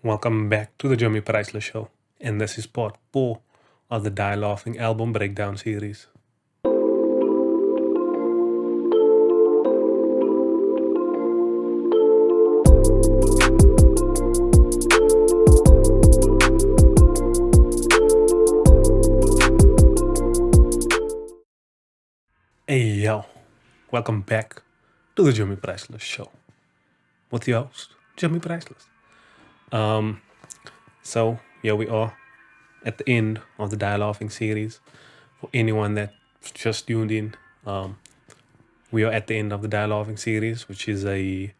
Welcome back to the Jimi Priceless Show, and this is part 4 of the Die Laughing album breakdown series. Hey yo, welcome back to the Jimi Priceless Show with your host, Jimi Priceless. So here we are at the end of the Die Laughing series. For anyone that just tuned in, we are at the end of the Die Laughing series, which is a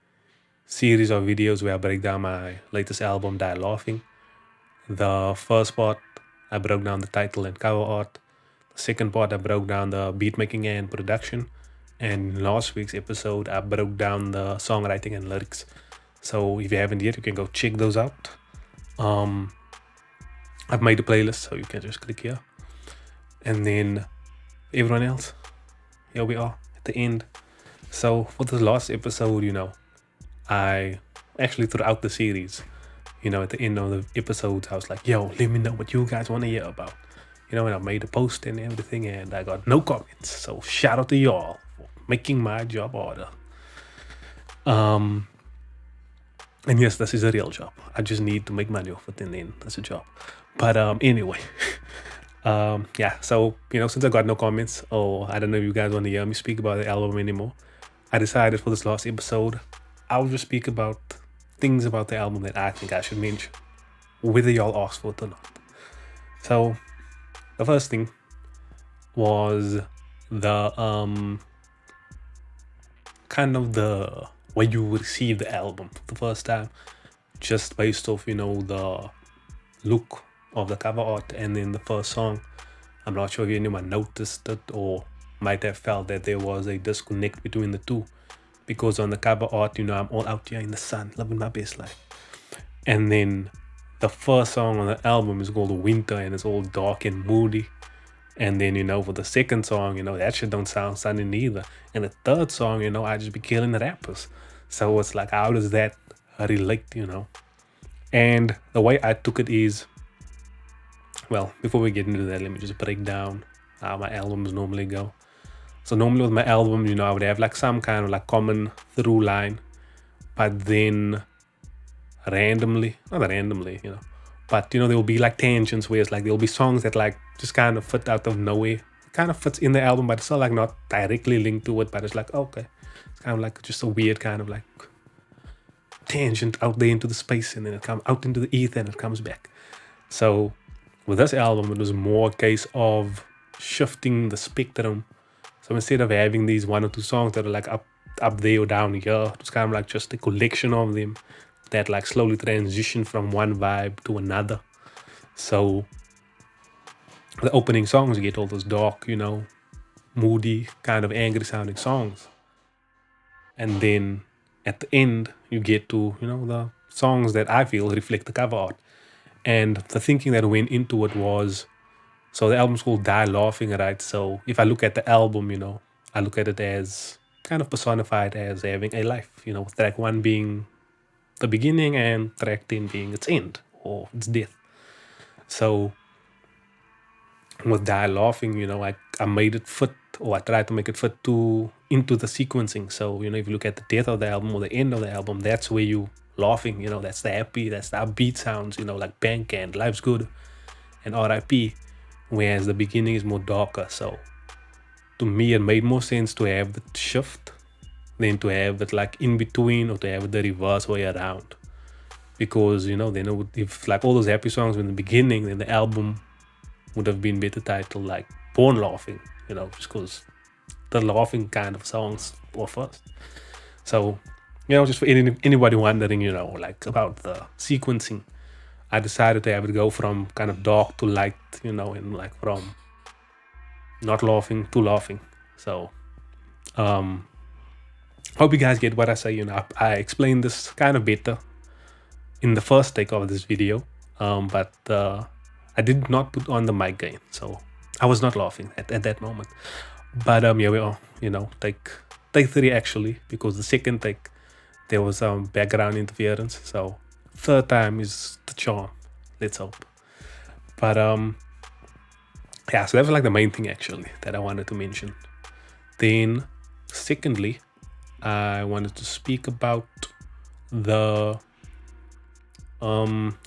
series of videos where I break down my latest album, Die Laughing. The first part, I broke down the title and cover art. The second part, I broke down the beat making and production. And in last week's episode, I broke down the songwriting and lyrics. So if you haven't yet, you can go check those out. I've made a playlist, so you can just click here. And then everyone else, here we are at the end. So for the last episode, I actually throughout the series, at the end of the episodes, I was like, yo, let me know what you guys want to hear about. And I made a post and everything, and I got no comments. So shout out to y'all for making my job harder. And yes, this is a real job. I just need to make money off it, and then that's a job. But anyway, so, since I got no comments, or I don't know if you guys want to hear me speak about the album anymore, I decided for this last episode, I'll just speak about things about the album that I think I should mention, whether y'all ask for it or not. So, the first thing was the kind of the way you receive the album for the first time, just based off, the look of the cover art and then the first song. I'm not sure if anyone noticed it or might have felt that there was a disconnect between the two, because on the cover art, I'm all out here in the sun, living my best life. And then the first song on the album is called Winter, and it's all dark and moody. And then, for the second song, that shit don't sound sunny neither. And the third song, I just be killing the rappers. So it's like, how does that relate, And the way I took it is, well, before we get into that, let me just break down how my albums normally go. So normally with my album, I would have like some kind of like common through line, but then not randomly, but there will be like tangents where it's like there'll be songs that like just kind of fit out of nowhere. It kind of fits in the album, but it's not like not directly linked to it, but it's like, okay, it's kind of like just a weird kind of like tangent out there into the space, and then it comes out into the ether and it comes back. So with this album, it was more a case of shifting the spectrum. So instead of having these one or two songs that are like up there or down here, it's kind of like just a collection of them that like slowly transition from one vibe to another. So the opening songs, you get all those dark, moody, kind of angry sounding songs. And then at the end, you get to, the songs that I feel reflect the cover art. And the thinking that went into it was, so the album's called Die Laughing, right? So if I look at the album, I look at it as kind of personified as having a life, track 1 being the beginning and track 10 being its end or its death. So with Die Laughing, I made it fit, or I tried to make it fit into the sequencing. So, if you look at the death of the album or the end of the album, that's where you laughing, that's the happy, that's the upbeat sounds, like Bank and Life's Good and R.I.P. Whereas the beginning is more darker. So to me, it made more sense to have the shift than to have it like in between, or to have it the reverse way around. Because, then it would, if like all those happy songs were in the beginning, then the album would have been better titled like Born Laughing, just because the laughing kind of songs were first. So, just for anybody wondering, like about the sequencing, I decided to have it go from kind of dark to light, and like from not laughing to laughing. So, hope you guys get what I say. I explained this kind of better in the first take of this video, but I did not put on the mic gain, so I was not laughing at that moment. But here we are, take 3 actually, because the second take there was some background interference. So third time is the charm. Let's hope. But yeah, so that was like the main thing actually that I wanted to mention. Then, secondly, I wanted to speak about the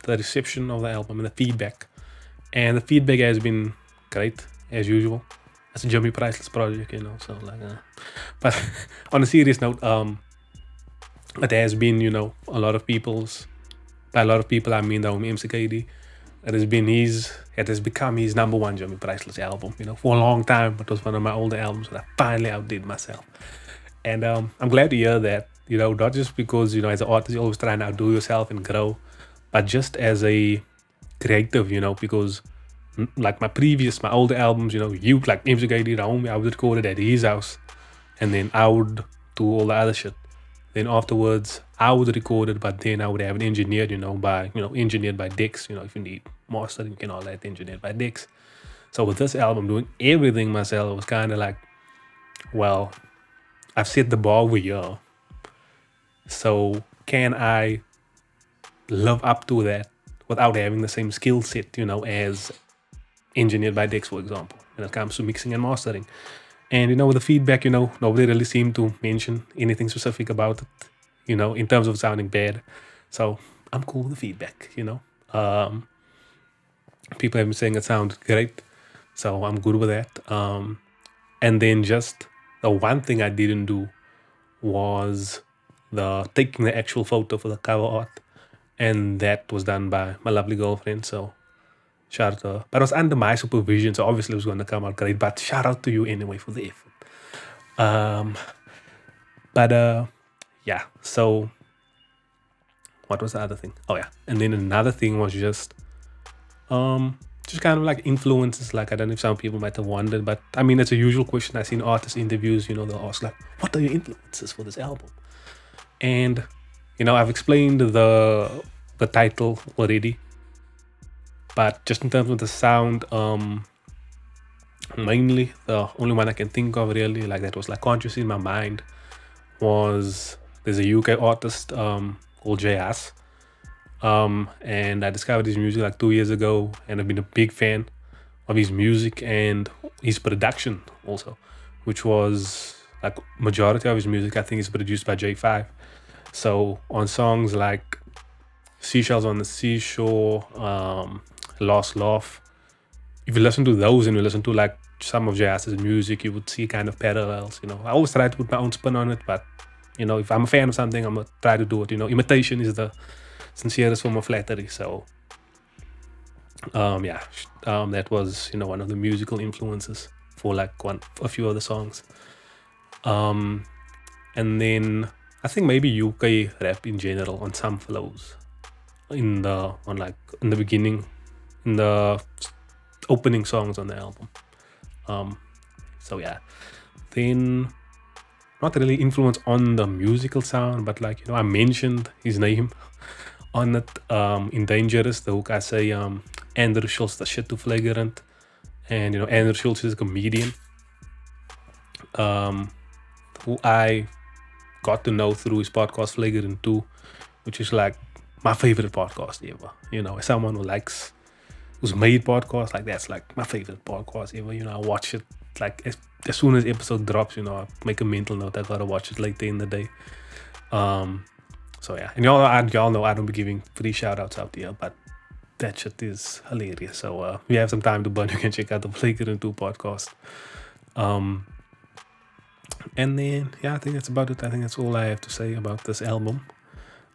reception of the album and the feedback. And the feedback has been great as usual. It's a Jimi Priceless project, So but on a serious note, it has been, a lot of people's. By a lot of people, I mean the homie MCKD. It has become his number one Jimi Priceless album. For a long time, it was one of my older albums that I finally outdid myself. And I'm glad to hear that, not just because, as an artist, you're always trying to outdo yourself and grow, but just as a creative, because like my older albums, you like MCKD, the homie, I would record it at his house and then I would do all the other shit. Then afterwards, I would record it, but then I would have it engineered, engineered by Dix. If you need mastering and all that, engineered by Dix. So with this album, doing everything myself, it was kind of like, well, I've set the bar over here. So can I live up to that without having the same skill set, as engineered by Dix, for example, when it comes to mixing and mastering? And, with the feedback, nobody really seemed to mention anything specific about it, in terms of sounding bad. So I'm cool with the feedback, People have been saying it sounded great. So I'm good with that. And then just the one thing I didn't do was taking the actual photo for the cover art. And that was done by my lovely girlfriend. So shout out to her. But it was under my supervision, so obviously it was going to come out great. But shout out to you anyway for the effort. Yeah. So what was the other thing? Oh yeah. And then another thing was just kind of like influences. Like I don't know if some people might have wondered, but I mean it's a usual question I see in artist interviews. They'll ask like, "What are your influences for this album?" And I've explained the title already. But just in terms of the sound, mainly the only one I can think of really like that was like conscious in my mind was there's a UK artist called J.S. And I discovered his music like 2 years ago, and I've been a big fan of his music and his production also, which was like majority of his music I think is produced by J5. So on songs like Seashells on the Seashore, Lost Laugh, if you listen to those and you listen to like some of J.S.'s music, you would see kind of parallels. I always try to put my own spin on it, but if I'm a fan of something, I'm gonna try to do it. Imitation is the sincerest form of flattery. So that was one of the musical influences for like a few of the songs. And then I think maybe UK rap in general on some flows in the beginning, in the opening songs on the album. So yeah, then not really influence on the musical sound, but like I mentioned his name on it. In Dangerous, the hook I say Andrew Schultz, the shit too flagrant, and Andrew Schultz is a comedian who I got to know through his podcast Flagrant 2, which is like my favorite podcast ever. As someone who's made podcasts, like that's like my favorite podcast ever. I watch it like as soon as episode drops, I make a mental note I gotta watch it later in the day. So yeah, and y'all know I don't be giving free shout outs out here, but that shit is hilarious. So if you have some time to burn, you can check out the Flagrant 2 podcast. And then yeah, I think that's about it. I think that's all I have to say about this album.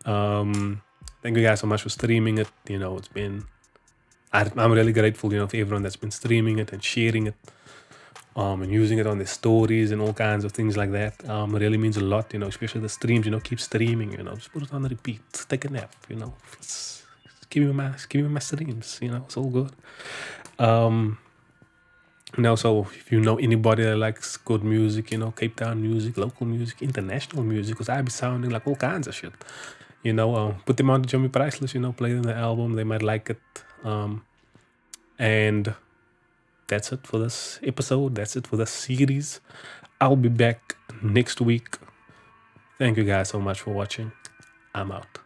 Thank you guys so much for streaming it. It's been I'm really grateful, for everyone that's been streaming it and sharing it, and using it on their stories and all kinds of things like that. It really means a lot, especially the streams. Keep streaming. Just put it on repeat. Take a nap. Give me my streams. It's all good. So if you know anybody that likes good music, Cape Town music, local music, international music, because I be sounding like all kinds of shit. Put them on to Jimi Priceless, play them the album. They might like it. And that's it for this episode. That's it for this series. I'll be back next week. Thank you guys so much for watching. I'm out.